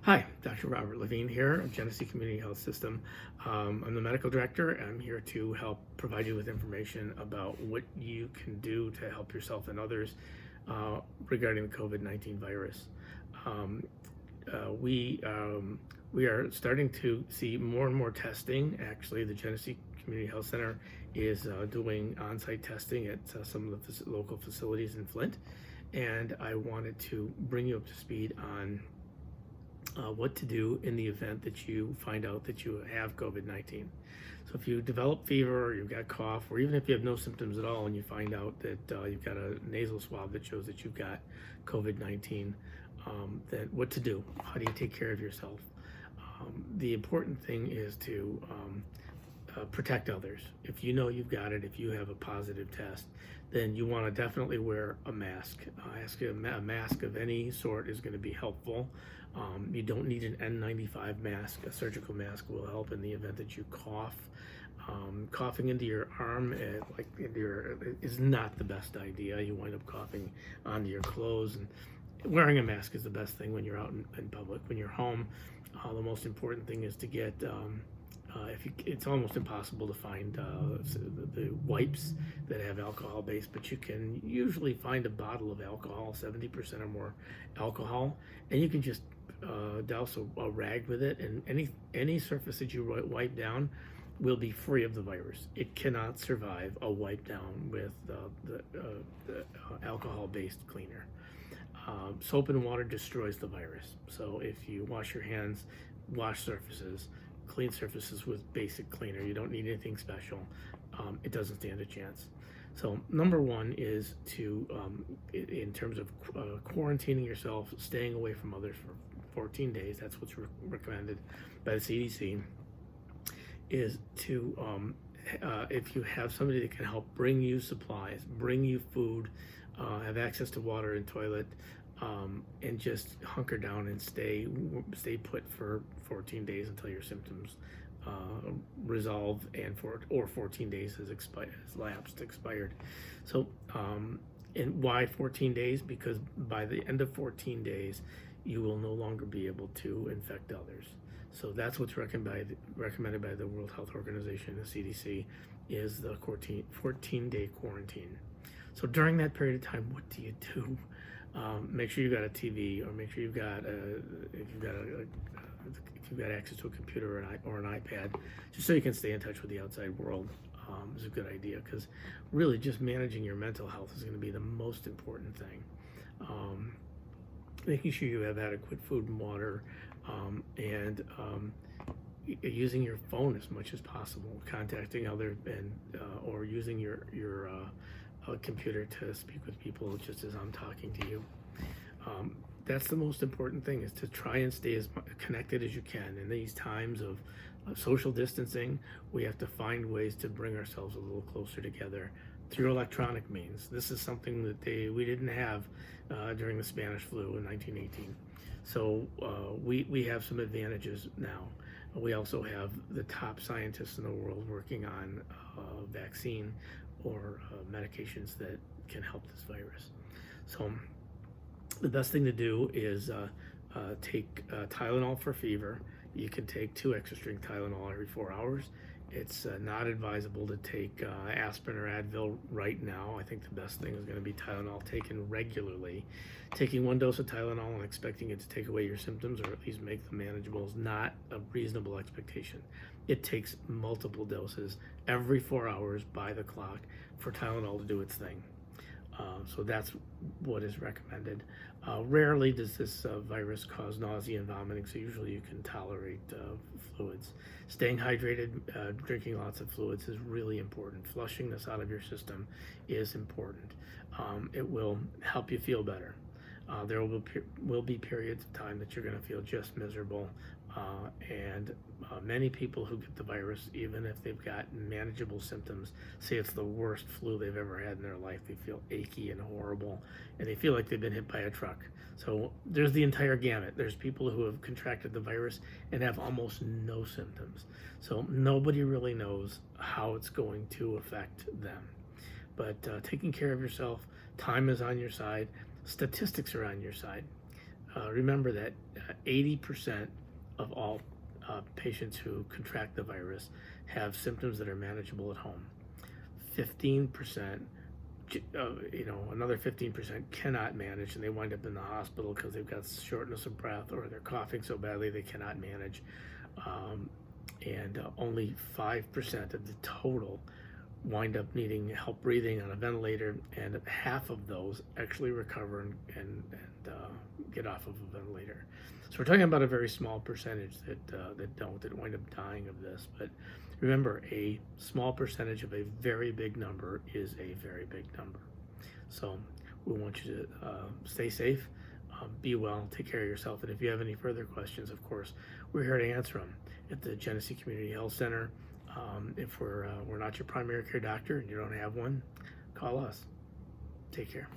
Hi, Dr. Robert Levine here of Genesee Community Health System. I'm the medical director, and I'm here to help provide you with information about what you can do to help yourself and others regarding the COVID-19 virus. Um, we are starting to see more and more testing. Actually, the Genesee Community Health Center is doing on-site testing at some of the local facilities in Flint, and I wanted to bring you up to speed on what to do in the event that you find out that you have COVID-19. So if you develop fever, or you've got cough, or even if you have no symptoms at all and you find out that you've got a nasal swab that shows that you've got COVID-19, then what to do? How do you take care of yourself? The important thing is to protect others. If you know you've got it, if you have a positive test, then you want to definitely wear a mask. A mask of any sort is going to be helpful. You don't need an N95 mask. A surgical mask will help in the event that you cough. Coughing into your arm, is not the best idea. You wind up coughing onto your clothes, and wearing a mask is the best thing when you're out in public. When you're home, the most important thing is to get it's almost impossible to find the wipes that have alcohol base, but you can usually find a bottle of alcohol, 70% or more alcohol, and you can just douse a rag with it, and any surface that you wipe down will be free of the virus. It cannot survive a wipe down with the alcohol-based cleaner. Soap and water destroys the virus. So if you wash your hands, wash surfaces, clean surfaces with basic cleaner, you don't need anything special, it doesn't stand a chance. So number one is to, in terms of quarantining yourself, staying away from others for 14 days, that's what's recommended by the CDC, is to, if you have somebody that can help bring you supplies, bring you food, have access to water and toilet, and just hunker down and stay put for 14 days until your symptoms resolve, or 14 days has expired. So, and why 14 days? Because by the end of 14 days, you will no longer be able to infect others. So that's what's recommended by the World Health Organization, the CDC, is the 14-day quarantine. So during that period of time, what do you do? Make sure you've got a TV, or make sure you've got if you've got access to a computer or an iPad, just so you can stay in touch with the outside world. Is a good idea, because really just managing your mental health is going to be the most important thing. Making sure you have adequate food and water, and using your phone as much as possible, contacting other or using your computer to speak with people just as I'm talking to you. That's the most important thing, is to try and stay as connected as you can. In these times of social distancing, we have to find ways to bring ourselves a little closer together through electronic means. This is something that we didn't have during the Spanish flu in 1918. So we have some advantages now. We also have the top scientists in the world working on a vaccine or medications that can help this virus. So the best thing to do is take Tylenol for fever. You can take 2 extra strength Tylenol every 4 hours. It's not advisable to take aspirin or Advil right now. I think the best thing is going to be Tylenol taken regularly. Taking 1 dose of Tylenol and expecting it to take away your symptoms, or at least make them manageable, is not a reasonable expectation. It takes multiple doses every 4 hours by the clock for Tylenol to do its thing. So that's what is recommended. Rarely does this virus cause nausea and vomiting, so usually you can tolerate fluids. Staying hydrated, drinking lots of fluids is really important. Flushing this out of your system is important. It will help you feel better. There will be periods of time that you're going to feel just miserable, and many people who get the virus, even if they've got manageable symptoms, say it's the worst flu they've ever had in their life. They feel achy and horrible, and they feel like they've been hit by a truck. So there's the entire gamut. There's people who have contracted the virus and have almost no symptoms. So nobody really knows how it's going to affect them. But taking care of yourself, time is on your side. Statistics are on your side. Remember that 80% of all patients who contract the virus have symptoms that are manageable at home. 15%, another 15% cannot manage, and they wind up in the hospital because they've got shortness of breath or they're coughing so badly they cannot manage. And only 5% of the total wind up needing help breathing on a ventilator, and half of those actually recover and get off of a ventilator. So we're talking about a very small percentage that wind up dying of this. But remember, a small percentage of a very big number is a very big number. So we want you to stay safe, be well, take care of yourself, and if you have any further questions, of course, we're here to answer them at the Genesee Community Health Center. If we're not your primary care doctor and you don't have one, call us. Take care.